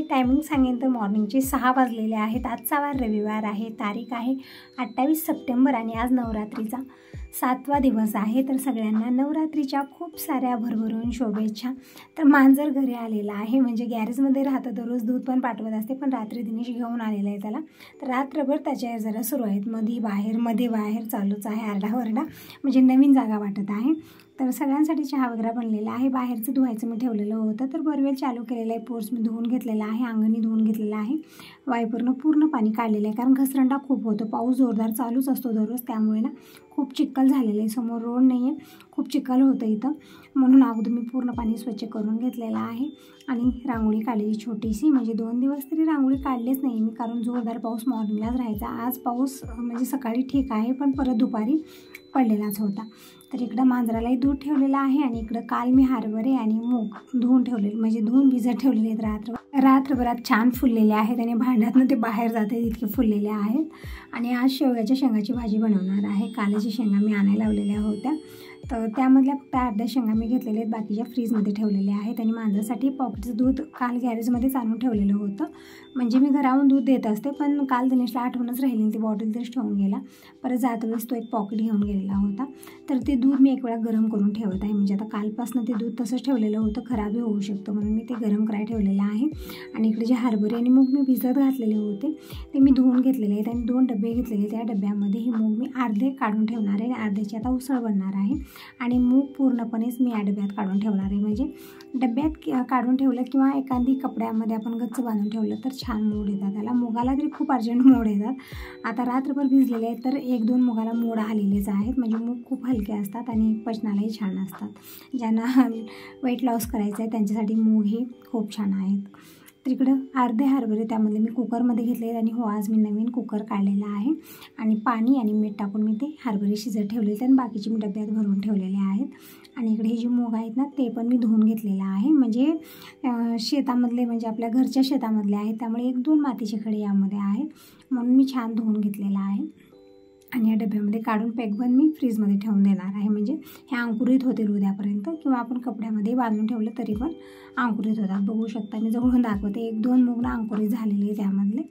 Timing सांगेन तर मॉर्निंगचे 6 वाजलेले आहेत। आजचा वार रविवार आहे, तारीख आहे 28 सप्टेंबर आणि आज नवरात्रीचा 7वा दिवस आहे। तर सगळ्यांना नवरात्रीच्या खूप साऱ्या भरभरून शुभेच्छा। तर मांजर घरी आलेला आहे, म्हणजे गॅरेजमध्ये राहतं, दररोज दूध पण पाठवत असते, पण रात्री दिनेश घेऊन आलेला आहे त्याला। तर रात्रभर त्याच्या जरा सुरू आहेत, मध्ये बाहेर चालूच आहे आरडाओरडा, म्हणजे नवीन जागा वाटत आहे। तर सगळ्यांसाठी चहा वगैरे बनलेला आहे। बाहेरचं धुवायचं मी ठेवलेलं होतं, तर बोरवेल चालू केलेलं आहे, पोर्स मी धुवून घेतलेला आहे, अंगणी धुवून घेतलेलं आहे, वायपरनं पूर्ण पाणी काढलेलं आहे, कारण घसरंडा खूप होतो, पाऊस जोरदार चालूच असतो दररोज, त्यामुळे ना खूप चिखल झालेलं आहे, समोर रोड नाही आहे, खूप चिखल होतं इथं, म्हणून अगोदर मी पूर्ण पाणी स्वच्छ करून घेतलेलं आहे। आणि रांगोळी काढलेली छोटीशी, म्हणजे 2 दिवस तरी रांगोळी काढलीच नाही मी, कारण जोरदार पाऊस मॉर्निंगलाच राहायचा। आज पाऊस म्हणजे सकाळी ठीक आहे, पण परत दुपारी पडलेलाच होता। तर इकडं मांजरालाही दूध ठेवलेलं आहे, आणि इकडं काल मी हरभरे आणि मूग धुवून ठेवलेले, म्हणजे धुवून भिजत ठेवलेले आहेत रात्रभरात छान फुललेले आहेत, आणि भांड्यातनं ते बाहेर जात आहेत इतके फुललेले आहेत। आणि आज शेवग्याच्या शेंगाची भाजी बनवणार आहे। कालच्या शेंगा मी आणायला लावलेल्या होत्या, तर त्यामधल्या फक्त अर्ध्या शेंगा मी घेतलेल्या आहेत, बाकीच्या फ्रीजमध्ये ठेवलेल्या आहेत। आणि माझ्यासाठी पॉकेटचं दूध काल गॅरेजमध्येच आणून ठेवलेलं होतं, म्हणजे मी घराहून दूध देत असते, पण काल दिनेशला आठवणच राहिली, ती बॉटल तरीच ठेवून गेला, परत जातवेळेस तो एक पॉकेट घेऊन गेलेला होता। तर ते दूध मी एक वेळा गरम करून ठेवत आहे, म्हणजे आता कालपासून ते दूध तसंच ठेवलेलं होतं, खराबही होऊ शकतं, म्हणून मी ते गरम करायला ठेवलेलं आहे। आणि इकडे जे हरभरे आणि मूग मी भिजत घातलेले होते ते मी धुवून घेतलेले आहेत, आणि 2 डबे घेतलेले, त्या डब्यामध्ये ही मूग मी अर्धे काढून ठेवणार आहे, आणि अर्ध्याची आता उसळ बनणार आहे। आणि मूग पूर्णपणेच मी या डब्यात काढून ठेवणार आहे, म्हणजे डब्यात काढून ठेवलं किंवा एखादी कपड्यामध्ये आपण गच्च बांधून ठेवलं तर छान मोड येतात त्याला। मुगाला तरी खूप अर्जंट मोड येतात, आता रात्रभर भिजलेले आहेत, तर 1-2 मुगाला मोड आलेलेच आहेत, म्हणजे मूग खूप हलके असतात आणि पचनालाही छान असतात। ज्यांना वेट लॉस करायचं आहे त्यांच्यासाठी मूग हे खूप छान आहेत। तर इकडं अर्धे हरभरे त्यामध्ये मी कुकरमध्ये घेतले, आणि हो आज मी नवीन कुकर काढलेला आहे, आणि पाणी आणि मीठ टाकून मी ते हरभरे शिजत ठेवले, आणि बाकीचे मी डब्यात भरून ठेवलेले आहेत। आणि इकडे हे जे मूग आहेत ना ते पण मी धुवून घेतलेलं आहे, म्हणजे शेतामधले, म्हणजे आपल्या घरच्या शेतामधले आहेत, त्यामुळे 1-2 मातीचे खडे यामध्ये आहेत, म्हणून मी छान धुवून घेतलेलं आहे। आणि या डब्यामध्ये काढून पॅकबंद मी फ्रीजमध्ये ठेवून देणार आहे, म्हणजे हे अंकुरित होतील उद्यापर्यंत, किंवा आपण कपड्यामध्ये बांधून ठेवलं तरी पण अंकुरित होतात। बघू शकता मी जवळून दाखवते, 1-2 मूग ना अंकुरित झालेले त्यामधले,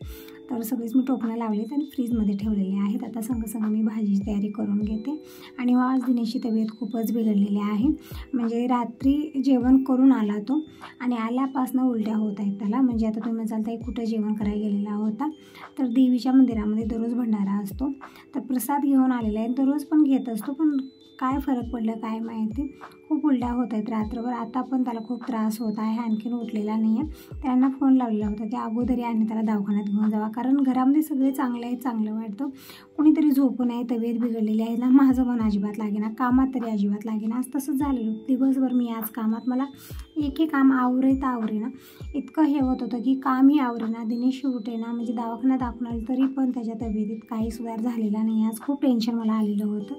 तर सगळेच मी टोपणं लावलेत आणि फ्रीजमध्ये ठेवलेले आहेत। आता संग मी भाजीची तयारी करून घेते। आणि आज दिनेशची तब्येत खूपच बिघडलेली आहे, म्हणजे रात्री जेवण करून आला तो, आणि आल्यापासून उलट्या होत आहेत त्याला, म्हणजे आता तुम्ही म्हणाल तर कुठं जेवण करायला गेलेला होता, तर देवीच्या मंदिरामध्ये दररोज भंडारा असतो, तर प्रसाद घेऊन आलेला आहे, दररोज पण घेत असतो, पण काय फरक पडलं काय माहिती, खूप उलट्या होत आहेत रात्रभर। आता पण त्याला खूप त्रास होत आहे, आणखीन उठलेला नाही आहे। त्यांना फोन लावलेला होता की अगोदर आणि त्याला दवाखान्यात घेऊन जावा, कारण घरामध्ये सगळे चांगले आहेत, चांगलं वाटतं, कोणीतरी झोपून आहे, तब्येत बिघडलेली आहे ना, माझं मन अजिबात लागेना, कामात तरी अजिबात लागेना। आज तसंच झालेलं, दिवसभर मी आज कामात, मला एक काम आवरेना, इतकं हे होत होतं की कामही आवरेना, दिनेश उठेना, म्हणजे दवाखान्यात दाखवून आलं तरी पण त्याच्या तब्येतीत काही सुधार झालेला नाही। आज खूप टेन्शन मला आलेलं होतं।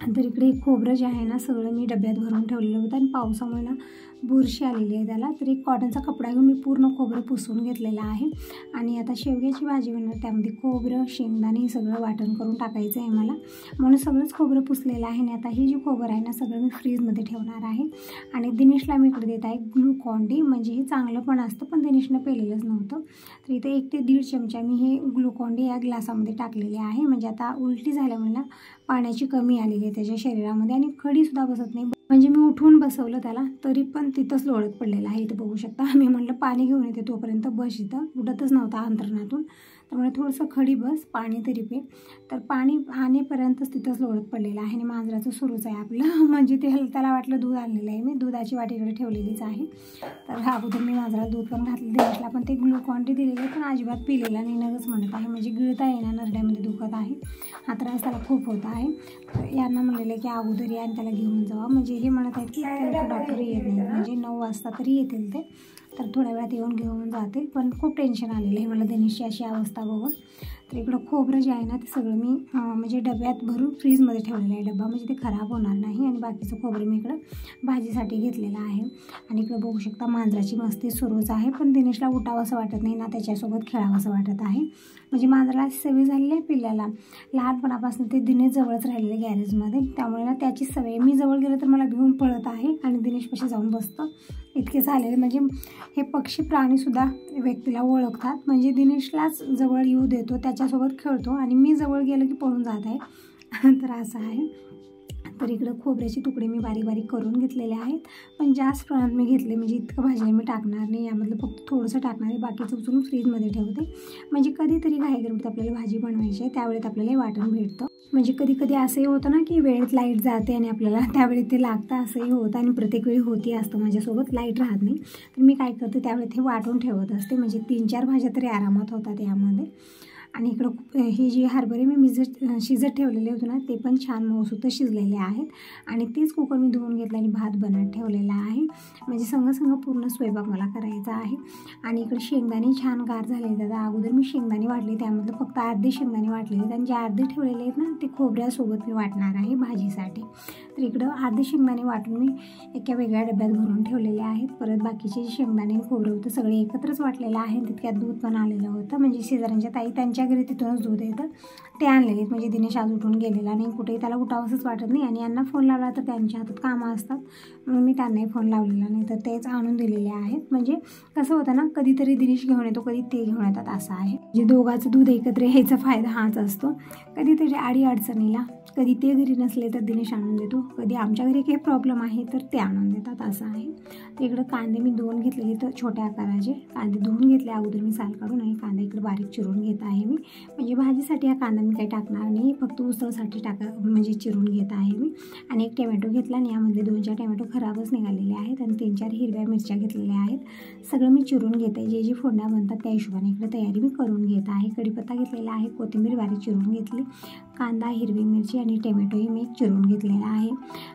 तर इकडे खोबरं जे आहे ना सगळं मी डब्यात भरून ठेवलेलं होतं, आणि पावसामुळे ना बुरशी आलेली आहे त्याला, तर एक कॉटनचा कपडा घेऊन मी पूर्ण खोबरं पुसून घेतलेलं आहे। आणि आता शेवग्याची भाजी बनवणार, त्यामध्ये खोबरं, शेंगदाणे हे सगळं वाटण करून टाकायचं आहे मला, म्हणून सगळंच खोबरं पुसलेलं आहे। आणि आता ही जी खोबरं आहे ना सगळं मी फ्रीजमध्ये ठेवणार आहे। आणि दिनेशला मी इकडे देत आहे ग्लुकॉन-डी, म्हणजे हे चांगलं पण असतं, पण दिनेशनं पेलेलंच नव्हतं, तर इथे 1 ते 1.5 चमचा मी हे ग्लुकॉन-डी या ग्लासामध्ये टाकलेले आहे, म्हणजे आता उलटी झाल्यामुळे ना पाण्याची कमी आलेली आहे त्याच्या शरीरामध्ये, आणि खडीसुद्धा बसत नाही, म्हणजे मी उठून बसवलं त्याला तरी पण तिथंच लोळत पडलेलं आहे, इथं बघू शकता। मी म्हटलं पाणी घेऊन येते तोपर्यंत बस, इथं उठतच नव्हता अंतरणातून, त्यामुळे थोडंसं खडी बस, पाणी तरी पे, तर पाणी आणेपर्यंतच तिथंच लोळत पडलेलं आहे। आणि मांजराचं सुरूच आहे आपलं, म्हणजे त्याला वाटलं दूध आणलेलं आहे मी, दुधाची वाटीकडे ठेवलेलीच आहे, तर अगोदर मी मांजराला दूध पण घातलं, दिनेशला पण ते ग्लुकॉन-डी दिलेलं आहे, पण अजिबात पिलेला नाही, नगच म्हणत आहे, म्हणजे गिळता येणार, नरड्यामध्ये दुखत आहे, हा त्रास त्याला खूप होत आहे। तर यांना म्हणलेलं आहे की अगोदर या आणि त्याला घेऊन जावा, म्हणजे हे म्हणत आहेत की डॉक्टर येत नाही, म्हणजे 9 वाजता तरी येतील ते, तर थोड्या वेळात येऊन घेऊन जातील, पण खूप टेन्शन आलेलं आहे मला दिनेशची अशी अवस्था बघून। तर इकडं खोबरं जे आहे ना ते सगळं मी म्हणजे डब्यात भरून फ्रीजमध्ये ठेवलेलं आहे, डबा म्हणजे ते खराब होणार नाही, आणि बाकीचं खोबरं मी इकडं भाजीसाठी घेतलेलं आहे। आणि इकडं बघू शकता मांजराची मस्ती सुरूच आहे, पण दिनेशला उठावं असं वाटत नाही ना, त्याच्यासोबत खेळावं असं वाटत आहे, म्हणजे मांजराला सवय झालेली आहे पिल्ल्याला, लहानपणापासून ते दिनेश जवळच राहिलेले गॅरेजमध्ये, त्यामुळे ना त्याची सवय, मी जवळ गेलं तर मला भिवून पळत आहे, आणि दिनेशपाशी जाऊन बसतं, इतके झालेले. म्हणजे हे पक्षी प्राणीसुद्धा व्यक्तीला ओळखतात. म्हणजे दिनेशलाच जवळ येऊ देतो, त्याच्यासोबत खेळतो आणि मी जवळ गेलं की पळून जात आहे. तर असं आहे. तर इकडं खोबऱ्याचे तुकडे मी बारीक बारीक करून घेतलेले आहेत, पण जास्त प्रमाणात मी घेतले. म्हणजे इतकं भाजीला मी टाकणार नाही, यामधलं फक्त थोडंसं टाकणार आहे, बाकीचं उचलून फ्रीजमध्ये ठेवते. म्हणजे कधीतरी घाईगडबडीत आपल्याला भाजी बनवायची आहे, त्यावेळेत आपल्याला वाटण भेटतं. म्हणजे कधी कधी असंही होतं ना की वेळेत लाईट जाते आणि आपल्याला त्यावेळी ते लागतं, असंही होतं. आणि प्रत्येक वेळी होती असतं माझ्यासोबत, लाईट राहत नाही. तर मी काय करते, त्यावेळेत हे वाटून ठेवत असते. म्हणजे 3-4 भाज्या तरी आरामात होतात यामध्ये. आणि इकडं हे जे हरभरे मी शिजत ठेवलेले होते ना, ते पण छान मऊसूत शिजलेले आहेत. आणि तेच कुकर मी धुवून घेतलं आणि भात बनत ठेवलेला आहे. म्हणजे संग पूर्ण स्वयंपाक मला करायचा आहे. आणि इकडे शेंगदाणे छान गार झाले. त्याचा अगोदर मी शेंगदाणे वाटले, त्यामधलं फक्त अर्धे शेंगदाणे वाटलेले आहेत आणि जे अर्धे ठेवलेले आहेत ना, ते खोबऱ्यासोबत मी वाटणार आहे भाजीसाठी. तर इकडं अर्धे शेंगदाणे वाटून मी एका वेगळ्या डब्यात भरून ठेवलेले आहेत. परत बाकीचे जे शेंगदाणे आणि खोबरं होतं सगळे एकत्रच वाटलेलं आहे. तितक्यात दूध पण आलेलं होतं. म्हणजे शेजाऱ्यांच्या ताई त्यांच्या घरी तिथूनच दूध येतं, ते आणलेले. म्हणजे दिनेश आज उठून गेलेला नाही, कुठेही त्याला उठावंसंच वाटत नाही. आणि यांना फोन लावला तर त्यांच्या हातात कामं असतात, म्हणून मी त्यांनाही फोन लावलेला नाही. तर तेच आणून दिलेले आहेत. म्हणजे कसं होतं ना, कधीतरी दिनेश घेऊन येतो, कधी ते घेऊन येतात, असं आहे. म्हणजे दोघांचं दूध एकत्र यायचा फायदा हाच असतो. कधीतरी अडचणीला कधी ते घरी नसले तर दिनेश आणून देतो, कधी आमच्या घरी काही प्रॉब्लेम आहे तर ते आणून देतात, असं आहे. तर इकडं कांदे मी 2 घेतलेले, तर छोट्या आकाराचे कांदे धुवून घेतले अगोदर मी साल काढून. आणि कांदा इकडे बारीक चिरून घेत आहे मी. म्हणजे भाजीसाठी हा कांदा मी काही टाकणार नाही, फक्त उसळसाठी म्हणजे चिरून घेत आहे मी. आणि एक टोमॅटो घेतला आणि यामधले 2-4 टोमॅटो खराबच निघालेले आहेत. आणि 3-4 हिरव्या मिरच्या घेतलेल्या आहेत. सगळं मी चिरून घेत आहे. जे फोडण्या बनतात त्या हिशोबाने इकडे तयारी मी करून घेत आहे. कढीपत्ता घेतलेला आहे, कोथिंबीर बारीक चिरून घेतली, कांदा, हिरवी मिरची आणि टोमॅटोही मी चिरून घेतलेला आहे.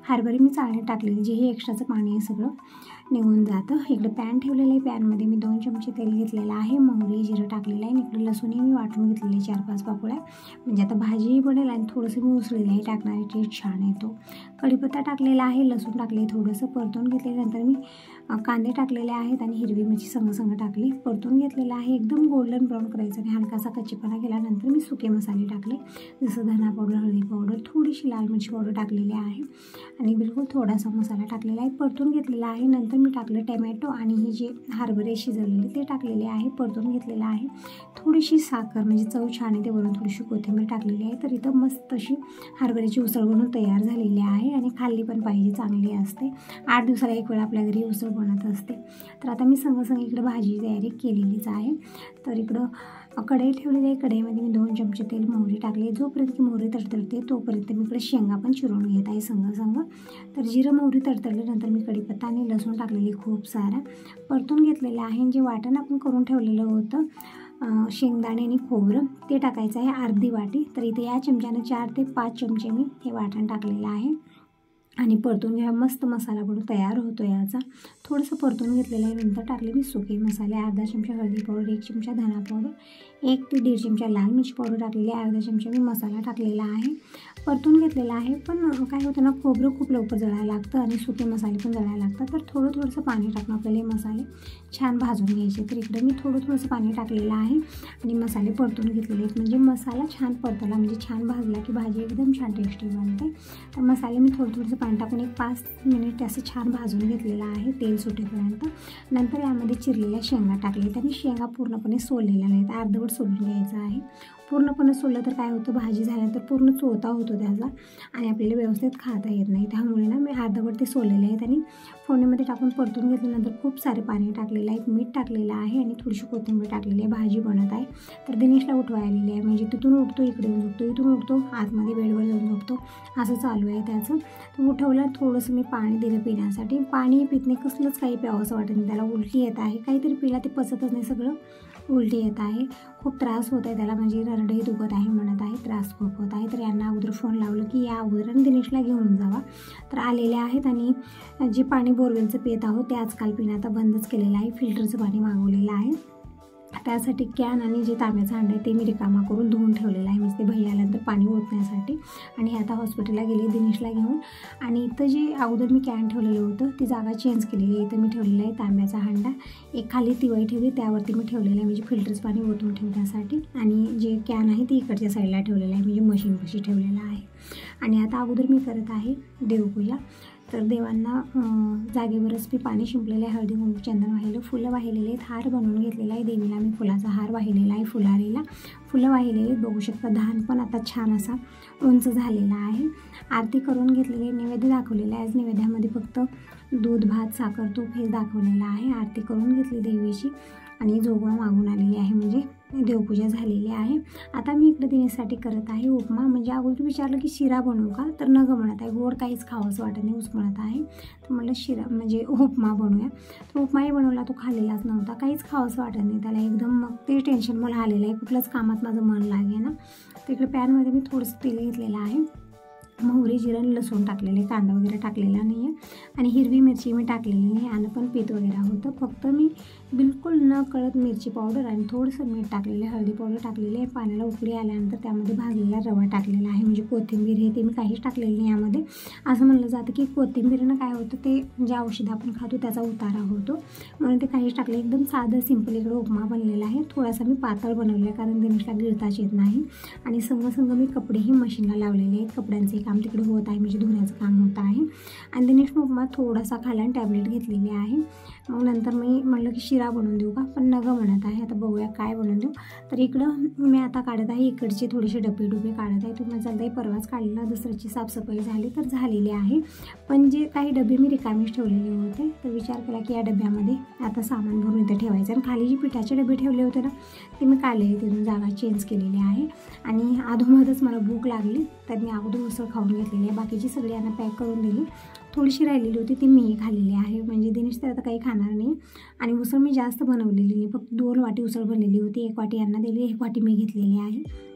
हरभरे मी चाळण्यात टाकलेले, जे हे एक्स्ट्राचं पाणी आहे सगळं निघून जातं. इकडे पॅन ठेवलेलं आहे, पॅनमध्ये मी 2 चमचे तेल घेतलेलं आहे, मोहरी जिरं टाकलेलं आहे. आणि इकडे लसूणही मी वाटून घेतलेले 4-5 पाकळ्या. म्हणजे आता भाजीही बनेल आणि थोडंसं मी उसळीलाही टाकणार आहे, टेस्ट छान येतो. कढीपत्ता टाकलेला आहे, लसूण टाकले, थोडंसं परतून घेतल्यानंतर मी कांदे टाकलेले आहेत आणि हिरवी मिरची संग टाकली, परतून घेतलेलं आहे. एकदम गोल्डन ब्राऊन करायचं आणि हलकासा कच्चेपणा केल्यानंतर मी सुके मसाले टाकले, जसं धना पावडर, हळदी पावडर, थोडीशी लाल मिरची पावडर टाकलेली आहे आणि बिलकुल थोडासा मसाला टाकलेला आहे, परतून घेतलेला आहे. नंतर मी टाकलं टोमॅटो आणि हे जे हरभरे शिजवलेले ते टाकलेले आहे, परतून घेतलेलं आहे. थोडीशी साखर, म्हणजे चव छान येते, वरून थोडीशी कोथिंबीर टाकलेली आहे. तर इथं मस्त अशी हरभऱ्याची उसळ बनवून तयार झालेली आहे आणि खाल्ली पण पाहिजे, चांगली असते. 8 दिवसाला एक वेळा आपल्या घरी उसळ बनत असते. तर आता मी संग इकडे भाजी तयारी केलेलीच आहे. तर इकडं कढई ठेवलेली आहे, कढईमध्ये मी 2 चमचे तेल, मोहरी टाकले. जोपर्यंत की मोहरी तडतडते तोपर्यंत मी इकडे शेंगा पण चिरून घेत आहे संग. तर जिरं मोहरी तडतडल्यानंतर मी कढीपत्ता आणि लसूण टाकलेली खूप सारा, परतून घेतलेलं आहे. जे वाटण आपण करून ठेवलेलं होतं शेंगदाणे आणि खोबरं, ते टाकायचं आहे अर्धी वाटी. तर इथे या चमच्यानं 4 ते 5 चमचे मी हे वाटण टाकलेलं आहे आणि परतून घ्या. मस्त मसाला बनून तयार होतो याचा. थोडंसं परतून घेतलेलं आहे. नंतर टाकले मी सुके मसाले, अर्धा चमचा हळदी पावडर, 1 चमचा धना पावडर, 1 ते 1.5 चमचा लाल मिरची पावडर टाकलेली आहे, अर्धा चमचा मी मसाला टाकलेला आहे, परतून घेतलेला आहे. पण काय होतं ना, खोबरं खूप लवकर जळायला लागतं आणि सुके मसाले पण जळायला लागतात. तर थोडंसं पाणी टाकून आपल्याला हे मसाले छान भाजून घ्यायचे. तर इकडे मी थोडंसं पाणी टाकलेलं आहे आणि मसाले परतून घेतलेले आहेत. म्हणजे मसाला छान परतला, म्हणजे छान भाजला की भाजी एकदम छान टेस्टी बनते. तर मसाले मी थोडंसं पाणी टाकून 1-5 मिनिट असं छान भाजून घेतलेलं आहे तेल सुटेपर्यंत. नंतर यामध्ये चिरलेल्या शेंगा टाकलेत आणि शेंगा पूर्णपणे सोललेल्या नाहीत, अर्धवट सोलून घ्यायचं आहे. पूर्णपणे सोललं तर काय होतं, भाजी झाल्यानंतर पूर्ण चोथा होतो त्याचा आणि आपल्याला व्यवस्थित खाता येत नाही. त्यामुळे ना मी अर्धवट ते सोललेले आहेत आणि फोडणीमध्ये टाकून परतून घेतल्यानंतर खूप सारे पाणी टाकलेलं आहे, मीठ टाकलेलं आहे आणि थोडीशी कोथिंबीर टाकलेली आहे. भाजी बनत आहे. तर दिनेशला उठवायलेली आहे, म्हणजे तिथून उठतो, इकडे येऊन झोपतो, इथून उठतो, आतमध्ये बेडवर जाऊन झोपतो, असं चालू आहे त्याचं. तर उठवलं, थोडंसं मी पाणी दिलं पिण्यासाठी. पाणी पित नाही, कसलंच काही प्यावंसं वाटत नाही, त्याला उलटी येत आहे, काहीतरी पिला ते पचतच नाही, सगळं उलटी येत आहे, खूप त्रास होत आहे त्याला, म्हणजे नरडही दुखत आहे म्हणत आहे, त्रास खूप होत आहे. तर यांना अगोदर फोन लावलं की या अगोदर आणि दिनेशला घेऊन जावा. तर आलेले आहेत आणि जे पाणी बोरवेलचं पित आहोत ते आजकाल पिणं आता बंदच केलेलं आहे, फिल्टरचं पाणी मागवलेलं आहे. त्यासाठी कॅन आणि जे तांब्याचा हांडा आहे ते मी रिकामा करून धुवून ठेवलेला आहे, म्हणजे ते भैया आल्यानंतर पाणी ओतण्यासाठी. आणि आता हॉस्पिटलला गेले दिनेशला घेऊन. आणि इथं जे अगोदर मी कॅन ठेवलेलं होतं ती जागा चेंज केलेली आहे. इथं मी ठेवलेला आहे तांब्याचा हांडा, एक खाली तिवई ठेवली, त्यावरती मी ठेवलेलं आहे म्हणजे फिल्टरचं पाणी ओतून ठेवण्यासाठी. आणि जे कॅन आहे ती इकडच्या साईडला ठेवलेलं आहे, म्हणजे मशीनपाशी ठेवलेलं आहे. आणि आता अगोदर मी करत आहे देवपूजा. तर देवांना जागेवरच मी पाणी शिंपलेलं आहे, हळदी कुंकू चंदन वाहिलं, फुलं वाहिलेले आहेत, हार बनवून घेतलेला आहे, देवीला मी फुलाचा हार वाहिलेला आहे, फुलारीला फुलं वाहिलेली आहेत. बघू शकता धान पण आता छान असा उंच झालेला आहे. आरती करून घेतलेली, नैवेद्य दाखवलेला आहे. आज नैवेद्यामध्ये फक्त दूध भात साखर तूप हे दाखवलेलं आहे. आरती करून घेतली देवीची आणि जोगवा मागून आलेली आहे, म्हणजे देवपूजा झालेली आहे. आता मी इकडे दिनेसाठी करत आहे उपमा. म्हणजे अगोदर विचारलं की शिरा बनवू का, तर न गं म्हणत आहे, गोड काहीच खावंसं वाटत नाही म्हणत आहे. तर म्हटलं शिरा म्हणजे उपमा बनवूया. तर उपमाही बनवला, तो खाल्लेलाच नव्हता, काहीच खावंसं वाटत नाही त्याला एकदम. मग ते टेन्शन मला आलेलं आहे, कुठलंच कामात माझं मन लागे ना. तर इकडे पॅनमध्ये मी थोडंसं तेल घेतलेलं आहे, मोहरी जिरं लसूण टाकलेले, कांदा वगैरे टाकलेला नाही आहे आणि हिरवी मिरची मी टाकलेली नाही. आणि पण पीठ वगैरे होतं, फक्त मी बिलकुल न कळत मिरची पावडर आणि थोडंसं मीठ टाकलेलं, हळदी पावडर टाकलेली आहे. पाण्याला उकळी आल्यानंतर त्यामध्ये भाजलेला रवा टाकलेला आहे, म्हणजे कोथिंबीर हे ते मी काहीच टाकलेलं नाही यामध्ये. असं म्हणलं जातं की कोथिंबीरनं काय होतं, ते जे औषध आपण खातो त्याचा उतारा होतो, म्हणून ते काहीच टाकलं. एकदम साधं सिंपल इकडे उपमा बनलेला आहे. थोडासा मी पातळ बनवला आहे कारण दिनेशला गिळताच येत नाही. आणि संग मी कपडेही मशीनला लावलेले आहेत, कपड्यांचे काम तिकडे होत आहे, म्हणजे धुण्याचं काम होत आहे. आणि दिनेशनं उपमा थोडासा खाला आणि टॅबलेट घेतलेली आहे. मग नंतर मी म्हटलं की शिरा बनवून देऊ का, पण नगं म्हणत आहे. आता बघूया काय बनवून देऊ. तर इकडं मी आता काढत आहे, इकडचे थोडेसे डबे काढत आहे. तुम्ही चालतं परवाच काढलेला, दुसऱ्याची साफसफाई झाली तर झालेली आहे. पण जे काही डबे मी रिकामीच ठेवलेले होते, तर विचार केला की या डब्यामध्ये आता सामान भरून इथं ठेवायचं. आणि खाली जे पिठाचे डबे ठेवले होते ना, ते मी काढलेले, तिथून जागा चेंज केलेली आहे. आणि अधोमधच मला भूक लागली, तर मी अगोदर उसळ खाऊन घेतलेली आहे. बाकीची सगळी यांना पॅक करून दिली. थोडीशी राहिलेली होती ती मीही खाल्लेली आहे, म्हणजे दिनेश तर आता काही खाणार नाही. आणि उसळ मी जास्त बनवलेली नाही, फक्त 2 वाटी उसळ बनलेली होती. 1 वाटी यांना दिली, 1 वाटी मी घेतलेली आहे.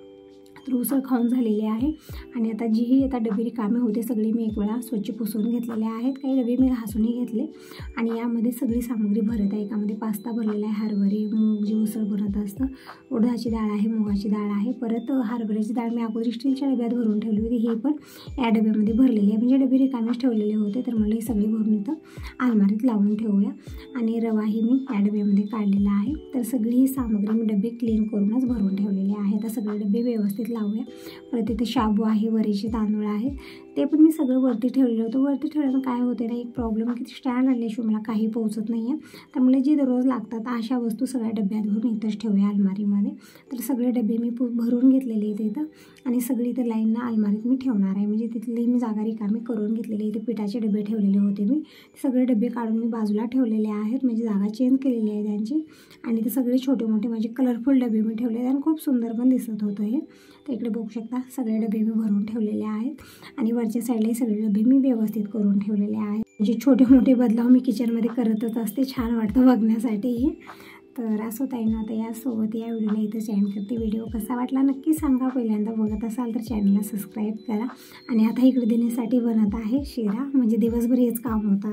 तर उसळ खाऊन झालेली आहे. आणि आता जीही आता डबे रिकामे होते सगळे मी एक वेळा स्वच्छ पुसून घेतलेले आहेत. काही डबे मी घासूनही घेतले. आणि यामध्ये सगळी सामग्री भरत आहे. एकामध्ये पास्ता भरलेला आहे, हरभरे मूग जे उसळ बनत असतं, उडदाची डाळ आहे, मुगाची डाळ आहे, परत हरभऱ्याची डाळ मी अगोदर स्टीलच्या डब्यात भरून ठेवली होती, हे पण या डब्यामध्ये भरलेली आहे. म्हणजे डबे रिकामेच ठेवलेले होते, तर मला हे सगळे भरून इथं अलमारीत लावून ठेवूया. आणि रवाही मी या डब्यामध्ये काढलेला आहे. तर सगळी ही सामग्री मी डबे क्लीन करूनच भरून ठेवलेले आहे. आता सगळे डबे व्यवस्थित लावूया. परत इथे शाबू आहे, वरीचे तांदूळ आहेत, ते पण मी सगळं वरती ठेवलेलं होतं. वरती ठेवल्यानं काय होते ना, एक प्रॉब्लेम की स्टँड आणल्याशिवाय मला काही पोहोचत नाही आहे. तर मला जे दररोज लागतात अशा वस्तू सगळ्या डब्यात भरून इथंच ठेवूया अलमारीमध्ये. तर सगळे डबे मी भरून घेतलेले आहेत इथं. आणि सगळी इथं लाईनला अलमारीत मी ठेवणार आहे, म्हणजे तिथली मी जागा रिकामी करून घेतलेली. इथे पिठाचे डबे ठेवलेले होते मी, सगळे डबे काढून मी बाजूला ठेवलेले आहेत, म्हणजे जागा चेंज केलेली आहे त्यांची. आणि ते सगळे छोटे मोठे म्हणजे कलरफुल डबे मी ठेवले आणि खूप सुंदर पण दिसत होतं हे. तर इकडे बघू शकता सगळे डबे मी भरून ठेवलेले आहेत. आणि वरच्या साईडलाही सगळे डबे मी व्यवस्थित करून ठेवलेले आहेत. म्हणजे छोटे मोठे बदलाव मी किचनमध्ये करतच असते, छान वाटतं बघण्यासाठीही. तर असं होत आहे ना. आता यासोबत या व्हिडिओला इथं सेंड करते. व्हिडिओ कसा वाटला नक्की सांगा. पहिल्यांदा बघत असाल तर चॅनलला सबस्क्राईब करा. आणि आता इकडे देण्यासाठी बनत आहे शिरा, म्हणजे दिवसभर हेच काम होतं.